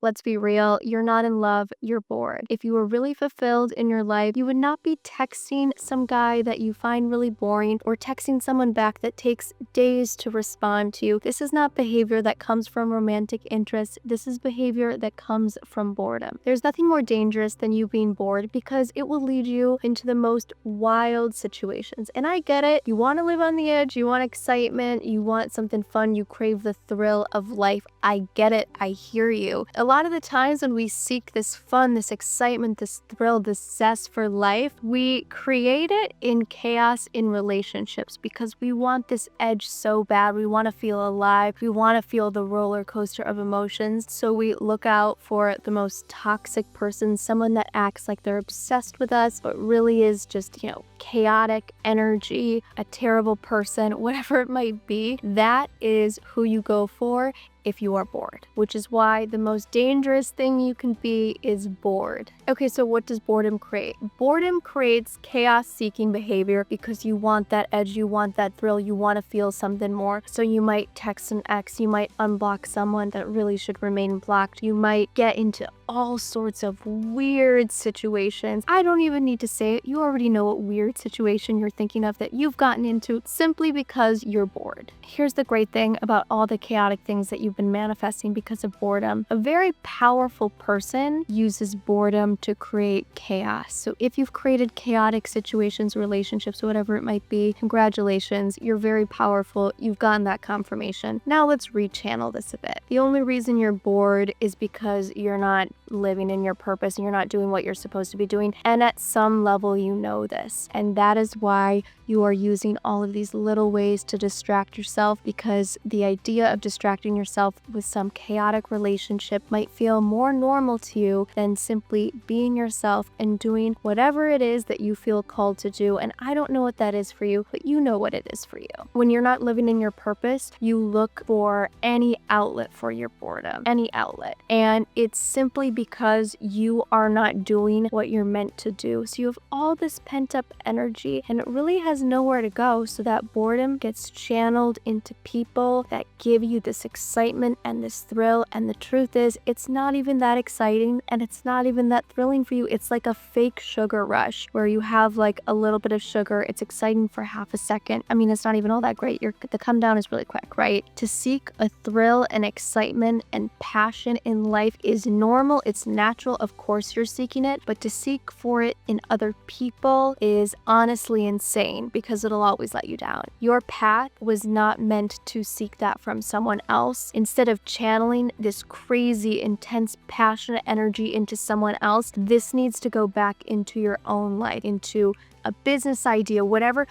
Let's be real, you're not in love, you're bored. If you were really fulfilled in your life, you would not be texting some guy that you find really boring or texting someone back that takes days to respond to you. This is not behavior that comes from romantic interest. This is behavior that comes from boredom. There's nothing more dangerous than you being bored because it will lead you into the most wild situations. And I get it. You want to live on the edge, you want excitement, you want something fun, you crave the thrill of life. I get it. I hear you. A lot of the times when we seek this fun, this excitement, this thrill, this zest for life, we create it in chaos in relationships because we want this edge so bad. We want to feel alive. We want to feel the roller coaster of emotions. So we look out for the most toxic person, someone that acts like they're obsessed with us, but really is just, chaotic energy, a terrible person, whatever it might be. That is who you go for if you are bored, which is why the most dangerous thing you can be is bored. Okay, so what does boredom create? Boredom creates chaos-seeking behavior because you want that edge, you want that thrill, you want to feel something more. So you might text an ex, you might unblock someone that really should remain blocked, you might get into all sorts of weird situations. I don't even need to say it. You already know what weird situation you're thinking of that you've gotten into simply because you're bored. Here's the great thing about all the chaotic things that you've been manifesting because of boredom. A very powerful person uses boredom to create chaos. So if you've created chaotic situations, relationships, whatever it might be, congratulations, you're very powerful. You've gotten that confirmation. Now let's rechannel this a bit. The only reason you're bored is because you're not living in your purpose and you're not doing what you're supposed to be doing. And at some level, you know this. And that is why you are using all of these little ways to distract yourself, because the idea of distracting yourself with some chaotic relationship might feel more normal to you than simply being yourself and doing whatever it is that you feel called to do. And I don't know what that is for you, but you know what it is for you. When you're not living in your purpose, you look for any outlet for your boredom, any outlet. And it's simply because you are not doing what you're meant to do. So you have all this pent up energy and it really has nowhere to go. So that boredom gets channeled into people that give you this excitement and this thrill. And the truth is, it's not even that exciting and it's not even that thrilling for you. It's like a fake sugar rush where you have like a little bit of sugar. It's exciting for half a second. I mean, it's not even all that great. The come down is really quick, right? To seek a thrill and excitement and passion in life is normal. It's natural. Of course, you're seeking it, but to seek for it in other people is honestly insane because it'll always let you down. Your path was not meant to seek that from someone else. Instead of channeling this crazy, intense, passionate energy into someone else, this needs to go back into your own life, into a business idea, whatever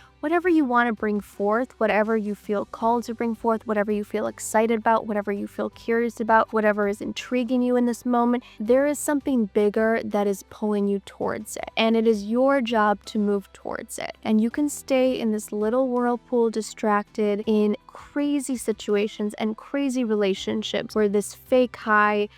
you want to bring forth, whatever you feel called to bring forth, whatever you feel excited about, whatever you feel curious about, whatever is intriguing you in this moment, there is something bigger that is pulling you towards it. And it is your job to move towards it. And you can stay in this little whirlpool distracted in crazy situations and crazy relationships where this fake high,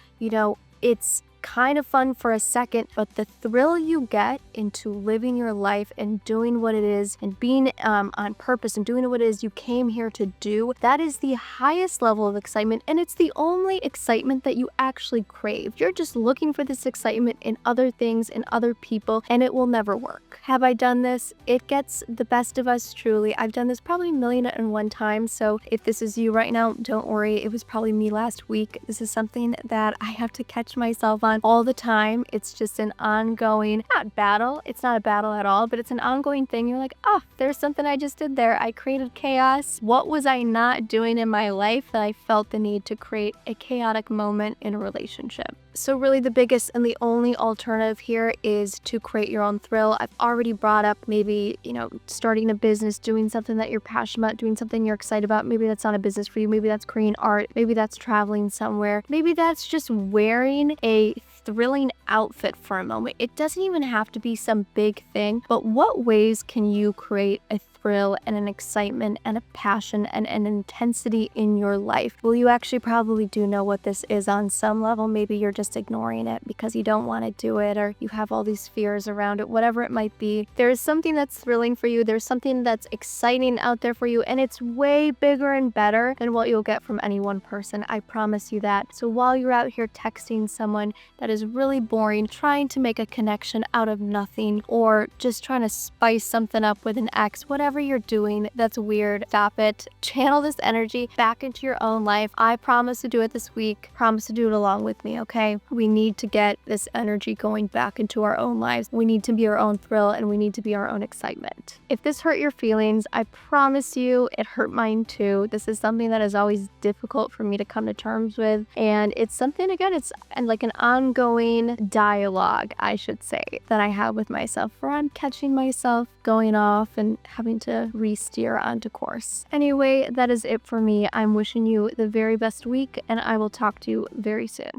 it's kind of fun for a second, but the thrill you get into living your life and doing what it is and being on purpose and doing what it is you came here to do, that is the highest level of excitement, and it's the only excitement that you actually crave. You're just looking for this excitement in other things, in other people, and it will never work. Have I done this? It gets the best of us, truly. I've done this probably 1,000,001 times, so if this is you right now, don't worry. It was probably me last week. This is something that I have to catch myself on all the time. It's just an ongoing, not battle, it's not a battle at all, but it's an ongoing thing. You're like, oh, there's something I just did there. I created chaos. What was I not doing in my life that I felt the need to create a chaotic moment in a relationship? So really the biggest and the only alternative here is to create your own thrill. I've already brought up maybe, starting a business, doing something that you're passionate about, doing something you're excited about. Maybe that's not a business for you. Maybe that's creating art. Maybe that's traveling somewhere. Maybe that's just wearing a thrilling outfit for a moment. It doesn't even have to be some big thing, but what ways can you create a thrill and an excitement and a passion and an intensity in your life. Well, you actually probably do know what this is on some level. Maybe you're just ignoring it because you don't want to do it, or you have all these fears around it, whatever it might be. There is something that's thrilling for you. There's something that's exciting out there for you, and it's way bigger and better than what you'll get from any one person. I promise you that. So while you're out here texting someone that is really boring, trying to make a connection out of nothing, or just trying to spice something up with an ex, whatever you're doing that's weird, stop it. Channel this energy back into your own life. I promise to do it this week. Promise to do it along with me, okay? We need to get this energy going back into our own lives. We need to be our own thrill, and we need to be our own excitement. If this hurt your feelings, I promise you it hurt mine too. This is something that is always difficult for me to come to terms with, and it's something, again, it's like an ongoing dialogue, I should say, that I have with myself, where I'm catching myself going off and having to re-steer onto course. Anyway, that is it for me. I'm wishing you the very best week, and I will talk to you very soon.